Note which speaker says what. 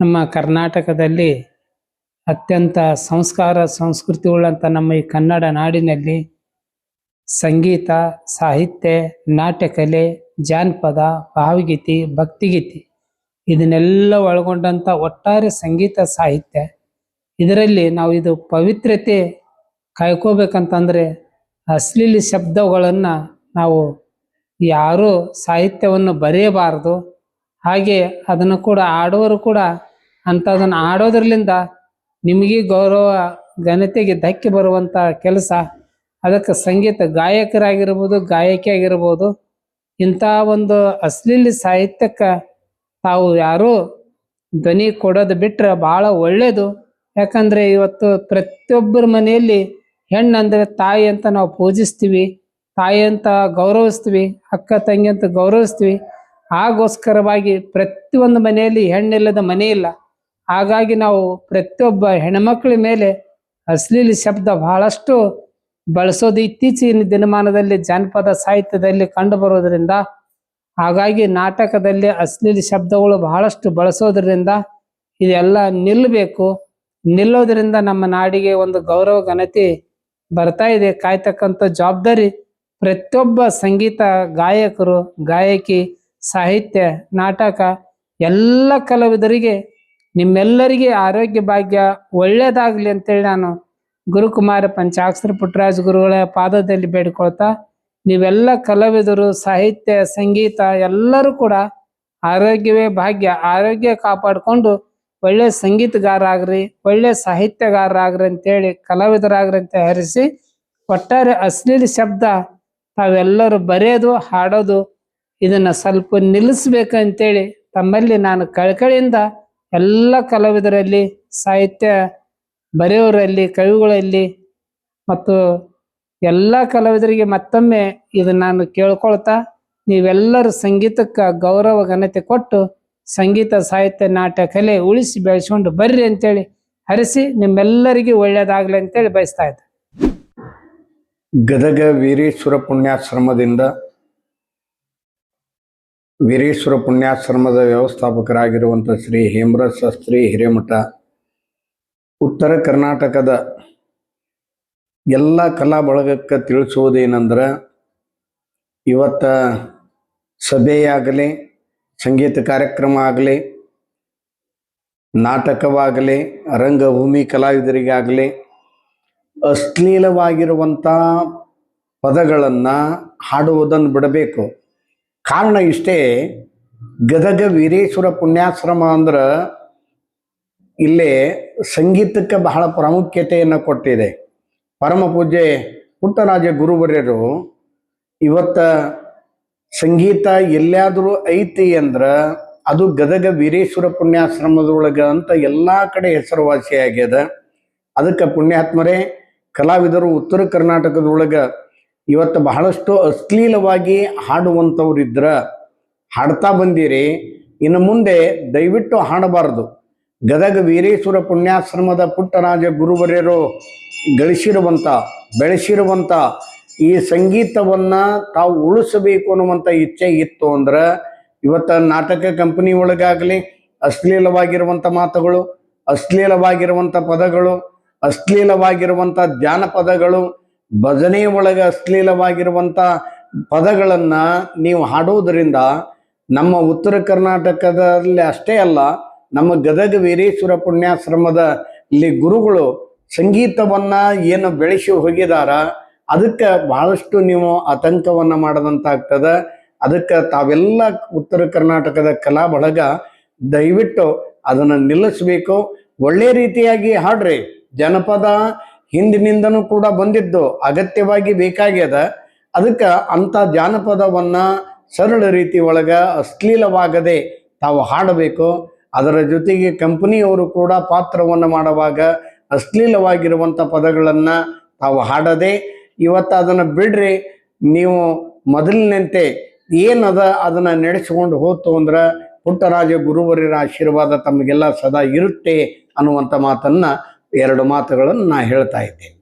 Speaker 1: ನಮ್ಮ ಕರ್ನಾಟಕದಲ್ಲಿ ಅತ್ಯಂತ ಸಂಸ್ಕಾರ ಸಂಸ್ಕೃತಿ ಉಳ್ಳಂಥ ನಮ್ಮ ಈ ಕನ್ನಡ ನಾಡಿನಲ್ಲಿ ಸಂಗೀತ, ಸಾಹಿತ್ಯ, ನಾಟ್ಯಕಲೆ, ಜಾನಪದ, ಭಾವಗೀತೆ, ಭಕ್ತಿಗೀತೆ ಇದನ್ನೆಲ್ಲ ಒಳಗೊಂಡಂಥ ಒಟ್ಟಾರೆ ಸಂಗೀತ ಸಾಹಿತ್ಯ. ಇದರಲ್ಲಿ ನಾವು ಇದು ಪವಿತ್ರತೆ ಕಾಯ್ಕೋಬೇಕಂತಂದರೆ ಅಶ್ಲೀಲ ಶಬ್ದಗಳನ್ನು ನಾವು ಯಾರೂ ಸಾಹಿತ್ಯವನ್ನು ಬರೆಯಬಾರದು. ಹಾಗೆ ಅದನ್ನು ಕೂಡ ಆಡೋರು ಕೂಡ ಅಂಥದನ್ನು ಆಡೋದ್ರಲಿಂದ ನಿಮಗೆ ಗೌರವ ಘನತೆಗೆ ಧಕ್ಕೆ ಬರುವಂಥ ಕೆಲಸ. ಅದಕ್ಕೆ ಸಂಗೀತ ಗಾಯಕರಾಗಿರ್ಬೋದು, ಗಾಯಕಿ ಆಗಿರ್ಬೋದು, ಇಂಥ ಒಂದು ಅಶ್ಲೀಲ ಸಾಹಿತ್ಯಕ್ಕೆ ತಾವು ಯಾರೂ ಧ್ವನಿ ಕೊಡೋದು ಬಿಟ್ಟರೆ ಭಾಳ ಒಳ್ಳೆಯದು. ಯಾಕಂದರೆ ಇವತ್ತು ಪ್ರತಿಯೊಬ್ಬರ ಮನೆಯಲ್ಲಿ ಹೆಣ್ಣು ಅಂದರೆ ತಾಯಿ ಅಂತ ನಾವು ಪೂಜಿಸ್ತೀವಿ, ತಾಯಿ ಅಂತ ಗೌರವಿಸ್ತೀವಿ, ಅಕ್ಕ ತಂಗಿ ಅಂತ ಗೌರವಿಸ್ತೀವಿ. ಹಾಗೋಸ್ಕರವಾಗಿ ಪ್ರತಿಯೊಂದು ಮನೆಯಲ್ಲಿ ಹೆಣ್ಣಿಲ್ಲದ ಮನೆ ಇಲ್ಲ. ಹಾಗಾಗಿ ನಾವು ಪ್ರತಿಯೊಬ್ಬ ಹೆಣ್ಮಕ್ಳ ಮೇಲೆ ಅಶ್ಲೀಲ ಶಬ್ದ ಬಹಳಷ್ಟು ಬಳಸೋದು ಇತ್ತೀಚಿನ ದಿನಮಾನದಲ್ಲಿ ಜಾನಪದ ಸಾಹಿತ್ಯದಲ್ಲಿ ಕಂಡು ಬರೋದ್ರಿಂದ, ಹಾಗಾಗಿ ನಾಟಕದಲ್ಲಿ ಅಶ್ಲೀಲ ಶಬ್ದಗಳು ಬಹಳಷ್ಟು ಬಳಸೋದ್ರಿಂದ ಇದೆಲ್ಲ ನಿಲ್ಲಬೇಕು. ನಿಲ್ಲೋದ್ರಿಂದ ನಮ್ಮ ನಾಡಿಗೆ ಒಂದು ಗೌರವ ಘನತೆ ಬರ್ತಾ ಇದೆ. ಕಾಯ್ತಕ್ಕಂಥ ಜವಾಬ್ದಾರಿ ಪ್ರತಿಯೊಬ್ಬ ಸಂಗೀತ ಗಾಯಕರು, ಗಾಯಕಿ, ಸಾಹಿತ್ಯ, ನಾಟಕ ಎಲ್ಲ ಕಲಾವಿದರಿಗೆ ನಿಮ್ಮೆಲ್ಲರಿಗೆ ಆರೋಗ್ಯ ಭಾಗ್ಯ ಒಳ್ಳೆಯದಾಗಲಿ ಅಂತೇಳಿ ನಾನು ಗುರುಕುಮಾರ ಪಂಚಾಕ್ಷರ ಪುಟ್ಟರಾಜ ಗುರುಗಳ ಪಾದದಲ್ಲಿ ಬೇಡಿಕೊಳ್ತಾ, ನೀವೆಲ್ಲ ಕಲಾವಿದರು, ಸಾಹಿತ್ಯ, ಸಂಗೀತ ಎಲ್ಲರೂ ಕೂಡ ಆರೋಗ್ಯವೇ ಭಾಗ್ಯ, ಆರೋಗ್ಯ ಕಾಪಾಡಿಕೊಂಡು ಒಳ್ಳೆ ಸಂಗೀತಗಾರ ಆಗ್ರಿ, ಒಳ್ಳೆ ಸಾಹಿತ್ಯಗಾರ ಆಗ್ರಿ ಅಂತೇಳಿ, ಕಲಾವಿದರಾಗ್ರಿ ಅಂತ ಹರಿಸಿ, ಒಟ್ಟಾರೆ ಅಶ್ಲೀಲ ಶಬ್ದ ತಾವೆಲ್ಲರೂ ಬರೆಯೋದು ಹಾಡೋದು ಇದನ್ನು ಸ್ವಲ್ಪ ನಿಲ್ಲಿಸ್ಬೇಕಂತೇಳಿ ತಮ್ಮಲ್ಲಿ ನಾನು ಕಳಕಳಿಯಿಂದ ಎಲ್ಲ ಕಲಾವಿದರಲ್ಲಿ, ಸಾಹಿತ್ಯ ಬರೆಯೋರಲ್ಲಿ, ಕವಿಗಳಲ್ಲಿ ಮತ್ತು ಎಲ್ಲ ಕಲಾವಿದರಿಗೆ ಮತ್ತೊಮ್ಮೆ ಇದನ್ನು ನಾನು ಕೇಳ್ಕೊಳ್ತಾ, ನೀವೆಲ್ಲರೂ ಸಂಗೀತಕ್ಕೆ ಗೌರವ ಘನತೆ ಕೊಟ್ಟು ಸಂಗೀತ, ಸಾಹಿತ್ಯ, ನಾಟ್ಯ ಕಲೆ ಉಳಿಸಿ ಬೆಳೆಸ್ಕೊಂಡು ಬರ್ರಿ ಅಂತೇಳಿ ಹರಿಸಿ ನಿಮ್ಮೆಲ್ಲರಿಗೂ ಒಳ್ಳೆಯದಾಗಲಿ ಅಂತೇಳಿ ಬಯಸ್ತಾ ಇದ್ದೆ.
Speaker 2: ಗದಗ ವೀರೇಶ್ವರ ಪುಣ್ಯಾಶ್ರಮದಿಂದ ವೀರೇಶ್ವರ ಪುಣ್ಯಾಶ್ರಮದ ವ್ಯವಸ್ಥಾಪಕರಾಗಿರುವಂಥ ಶ್ರೀ ಹೇಮರಾಜ್ ಶಾಸ್ತ್ರಿ ಹಿರೇಮಠ ಉತ್ತರ ಕರ್ನಾಟಕದ ಎಲ್ಲ ಕಲಾ ಬಳಗಕ್ಕೆ ತಿಳಿಸುವುದೇನೆಂದ್ರೆ, ಇವತ್ತ ಸಭೆಯಾಗಲಿ, ಸಂಗೀತ ಕಾರ್ಯಕ್ರಮ ಆಗಲಿ, ನಾಟಕವಾಗಲಿ, ರಂಗಭೂಮಿ ಕಲಾವಿದರಿಗಾಗಲಿ ಅಶ್ಲೀಲವಾಗಿರುವಂಥ ಪದಗಳನ್ನು ಹಾಡುವುದನ್ನು ಬಿಡಬೇಕು. ಕಾರಣ ಇಷ್ಟೇ, ಗದಗ ವೀರೇಶ್ವರ ಪುಣ್ಯಾಶ್ರಮ ಅಂದ್ರೆ ಇಲ್ಲೇ ಸಂಗೀತಕ್ಕೆ ಬಹಳ ಪ್ರಾಮುಖ್ಯತೆಯನ್ನು ಕೊಟ್ಟಿದೆ. ಪರಮ ಪೂಜ್ಯ ಪುಟ್ಟರಾಜ ಗುರುವರ್ಯರು ಇವತ್ತ ಸಂಗೀತ ಎಲ್ಲಾದರೂ ಐತಿ ಅಂದ್ರೆ ಅದು ಗದಗ ವೀರೇಶ್ವರ ಪುಣ್ಯಾಶ್ರಮದೊಳಗೆ ಅಂತ ಎಲ್ಲ ಕಡೆ ಹೆಸರುವಾಸಿಯಾಗ್ಯದ. ಅದಕ್ಕೆ ಪುಣ್ಯಾತ್ಮರೇ, ಕಲಾವಿದರು ಉತ್ತರ ಕರ್ನಾಟಕದೊಳಗೆ ಇವತ್ತು ಬಹಳಷ್ಟು ಅಶ್ಲೀಲವಾಗಿ ಹಾಡುವಂಥವ್ರಿದ್ರ ಹಾಡ್ತಾ ಬಂದಿರಿ. ಇನ್ನು ಮುಂದೆ ದಯವಿಟ್ಟು ಹಾಡಬಾರದು. ಗದಗ ವೀರೇಶ್ವರ ಪುಣ್ಯಾಶ್ರಮದ ಪುಟ್ಟರಾಜ ಗುರುವರ್ಯರು ಬೆಳೆಸಿರುವಂಥ ಈ ಸಂಗೀತವನ್ನು ತಾವು ಉಳಿಸಬೇಕು ಅನ್ನುವಂಥ ಇಚ್ಛೆ ಇತ್ತು ಅಂದ್ರೆ, ಇವತ್ತು ನಾಟಕ ಕಂಪನಿ ಒಳಗಾಗಲಿ ಅಶ್ಲೀಲವಾಗಿರುವಂಥ ಮಾತುಗಳು, ಅಶ್ಲೀಲವಾಗಿರುವಂಥ ಪದಗಳು, ಅಶ್ಲೀಲವಾಗಿರುವಂಥ ಜಾನಪದಗಳು, ಭಜನೆ ಒಳಗೆ ಅಶ್ಲೀಲವಾಗಿರುವಂಥ ಪದಗಳನ್ನು ನೀವು ಹಾಡುವುದರಿಂದ ನಮ್ಮ ಉತ್ತರ ಕರ್ನಾಟಕದಲ್ಲಿ ಅಷ್ಟೇ ಅಲ್ಲ, ನಮ್ಮ ಗದಗ ವೀರೇಶ್ವರ ಪುಣ್ಯಾಶ್ರಮದಲ್ಲಿ ಗುರುಗಳು ಸಂಗೀತವನ್ನು ಏನು ಬೆಳೆಸಿ ಹೋಗಿದಾರ ಅದಕ್ಕೆ ಬಹಳಷ್ಟು ನೀವು ಆತಂಕವನ್ನು ಮಾಡದಂತಾಗ್ತದೆ. ಅದಕ್ಕೆ ತಾವೆಲ್ಲ ಉತ್ತರ ಕರ್ನಾಟಕದ ಕಲಾ ಬಳಗ ದಯವಿಟ್ಟು ಅದನ್ನು ನಿಲ್ಲಿಸಬೇಕು. ಒಳ್ಳೆ ರೀತಿಯಾಗಿ ಹಾಡ್ರಿ. ಜನಪದ ಹಿಂದಿನಿಂದನೂ ಕೂಡ ಬಂದಿದ್ದು ಅಗತ್ಯವಾಗಿ ಬೇಕಾಗ್ಯದ. ಅದಕ್ಕೆ ಅಂಥ ಜಾನಪದವನ್ನು ಸರಳ ರೀತಿ ಒಳಗೆ ಅಶ್ಲೀಲವಾಗದೆ ತಾವು ಹಾಡಬೇಕು. ಅದರ ಜೊತೆಗೆ ಕಂಪನಿಯವರು ಕೂಡ ಪಾತ್ರವನ್ನು ಮಾಡುವಾಗ ಅಶ್ಲೀಲವಾಗಿರುವಂಥ ಪದಗಳನ್ನು ತಾವು ಹಾಡದೆ ಇವತ್ತು ಅದನ್ನು ಬಿಡ್ರಿ. ನೀವು ಮೊದಲಿನಂತೆ ಏನದ ಅದನ್ನು ನಡೆಸಿಕೊಂಡು ಹೋತು ಅಂದ್ರೆ ಪುಟ್ಟರಾಜ ಗುರುವರ್ಯರ ಆಶೀರ್ವಾದ ತಮಗೆಲ್ಲ ಸದಾ ಇರುತ್ತೆ ಅನ್ನುವಂಥ ಮಾತನ್ನು, ಎರಡು ಮಾತುಗಳನ್ನು ನಾನು ಹೇಳ್ತಾ ಇದ್ದೇನೆ.